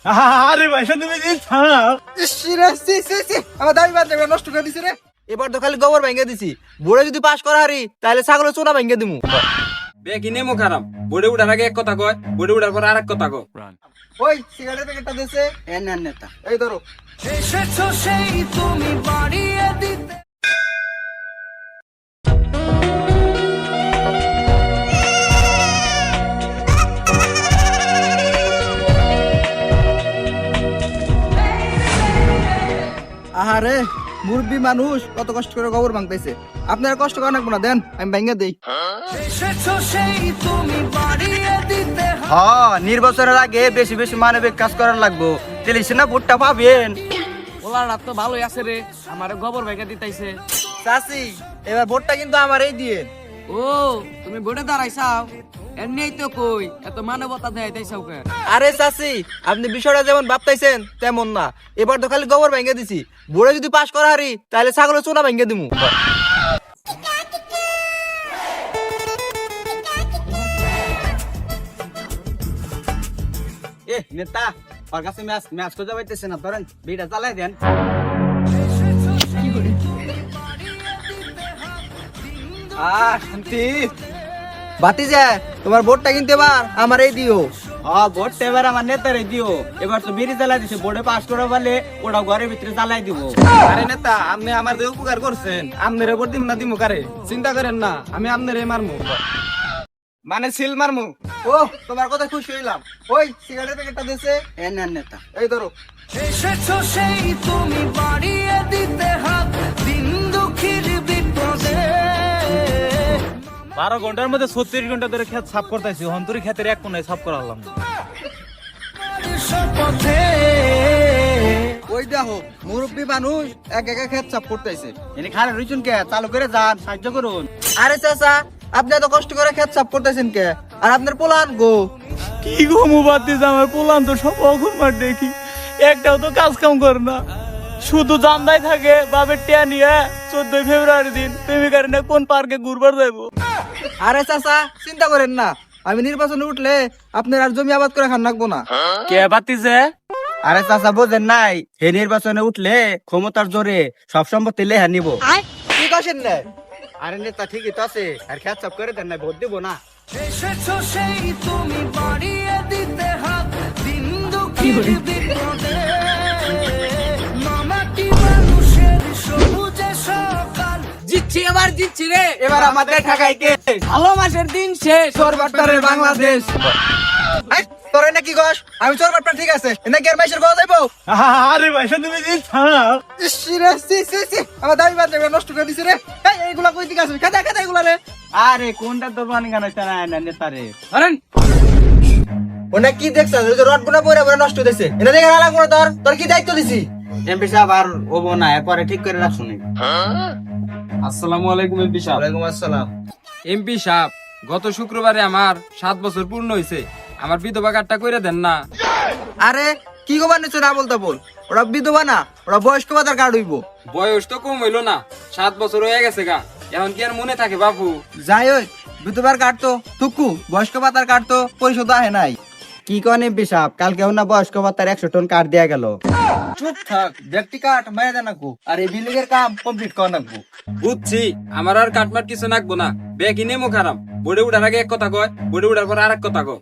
আরে ভাই তুমি আমার দাবি বাদ দেবে নষ্ট করে দিছি রে। এবার তো খালি গোবর ভেঙে দিছি, বোর্ডে যদি পাস করা হারি তাহলে ছাগলের চোনা ভেঙে দিমু। বেকি নেমো খারাপ বোর্ডে উঠার আগে এক কথা কয়, বোর্ডে উঠার পর আরেক কথা কয়। ওই সিগারেটের প্যাকেটটা দিছে এনে নেতা, এই ধরো। এসেছো সেই তুমি বাড়িয়ে দিতে। আহারে মুরব্বী মানুষ কত কষ্ট করে গোবর ভাঙতেছে, আপনারা কষ্ট করেন না, দেন আমি ভেঙে দেই। এসেছো সেই তুমি বাড়িয়ে দিতে। হ্যাঁ, নির্বাচনের আগে বেশি বেশি মানবিক কাজ করার লাগবো, তেলিছে না ভোটটা পাবেন। ওলার তো ভালোই আছে রে, আমার গোবর ভেঙে দিতাইছে। চাচি এবার ভোটটা কিন্তু আমারই দিয়ে। ও তুমি বোর্ডে দাঁড়াইছাও, এমনিই তো কই এত মানবতা দেয় তাইছাও কে? আরে চাচি আপনি বিষয়টা যেমন ভাবতাইছেন তেমন না, এবার তো খালি গোবর ভেঙে দিছি, বোর্ডে যদি পাস করা হারি তাহলে ছাগলের চোনা ভেঙে দিমু। এ নেতা ওর কাছে ম্যাচ খোঁজা পাইতেছে না, ধরেন বিটা চালাই দেন। শান্তি ভাতিজা তোমার ভোটটা কিন্তু এবার আমারই দিও। ভোটটা এবার আমার নেতারে দিও, এবার তো বিড়ি জ্বালাই দিছে, বোর্ডে পাস করা বলে ওটা ঘরের ভিতরে জ্বালাই দিব। আরে নেতা আপনি আমার যে উপকার করছেন, আপনার ভোট দিম না দিমু কারে? চিন্তা করেন না, আমি আপনারে মারমু, মানে সিল মারমু। ও তোমার কথা খুশি হইলাম। ওই সিগারেটের প্যাকেটটা দিছে এনে নেতা, এই ধরো। এসেছো সেই তুমি বাড়িয়ে দিতে হাত দিন দুঃখীর বিপদে। 12 ঘন্টার মধ্যে 36 ঘন্টা ধরে ক্ষেত সাফ করতেছি, হন্তরি ক্ষেতের এক কোনায় সাফ করা হলাম। শপথে ওই দেখো মুরব্বী মানুষ এক একা ক্ষেত সাফ করতেছে। এনে খারে রইছুন কে, চালু করে যান, সাহায্য করুন। আরে চাচা আপনি এত কষ্ট করে ক্ষেত সাফ করতেছেন কে? আর আপনার পোলান গো? কি গো মুবাদ্দিস, আমার পোলান তো সব অগুন মার দেখি, একটাও তো কাজ কাম করে না, শুধু জামদাই থাকে বাপের টিয়া নিয়ে। 14 ফেব্রুয়ারি দিন প্রেমিকার নিয়ে কোন পার্কে ঘুরবার যাইবো। আরে চাচা চিন্তা করেন না, আমি নির্বাচনে উঠলে আপনার আর জমি আবাদ করে খান রাখবো না। কে বাতিছে? আরে চাচা বোঝেন নাই, হে নির্বাচনে উঠলে ক্ষমতার জোরে সব সম্পত্তি লেহা নিব। কি কছেন না? আরে নেতা ঠিকই তো আছে, আর খেত সাফ করে দেন না, ভোট দিব না। এসেছো সেই তুমি বাড়িয়ে দিতে হাত দিন দুঃখীর বিপদে। মামাটি মানুষের সবুজে সকাল। জিতছি এবার জিতছি রে, এবার আমাদের ঠেকাই কে? ভালো মাসের দিন শেষ। চোরবাট্টারের বাংলাদেশ। এই, তোরে নাকি গস? আমি চোরবাট্টা ঠিক আছে, নাকি আর মাইশের গলা যাইবো? আরে ভাই তুমি আমার দাবি বাদ দেবে নষ্ট করে দিছি রে। এই এইগুলা কই দিকে আছে? খাদা খাদা এগুলা রে। আরে কোনটা তো বানি গান না নেতা রে। ধরেন ওনা কি দেখছ? ওই যে রড গুনা পরে পরে নষ্ট হইছে। এটা দেখে না লাগবো না তোর? তোর কি দায়িত্ব দিছি? এমপি সাহেব আর ওবো না, এরপরে ঠিক করে রাখুন। আসসালামু আলাইকুম এমপি সাহেব। ওয়ালাইকুম আসসালাম। এমপি সাহেব গত শুক্রবারে আমার 7 বছর পূর্ণ হয়েছে, আমার বিধবা কার্ডটা কইরা দেন না। আরে কি গোবার নিছো না বলতে বল, ওরা বিধবা না, ওরা বয়স্ক ভাতার কার্ড হইব। বয়স তো কম হইলো না, 7 বছর হয়ে গেছে গা, এখন কি আর মনে থাকে বাপু? যাই হোক বিধবার কার্ড তো টুকু, বয়স্ক ভাতার কার্ড তো পরিশোধ আহে নাই। কি কনে বিশাপ, কালকে না বয়স্ক ভাতার 100 টন কার্ড দেয়া গেল। চুপ থাক, ব্যক্তি কার্ড মায়া দেন নাকু, আর এই বিল্ডিং এর কাম কমপ্লিট কর নাকু। বুঝছি, আমার আর কাটমাট কিছু নাকবো না। বেকি নেমো খারাপ বোর্ডে উঠার আগে এক কথা কয়, বোর্ডে উঠার পর আরেক কথা কয়।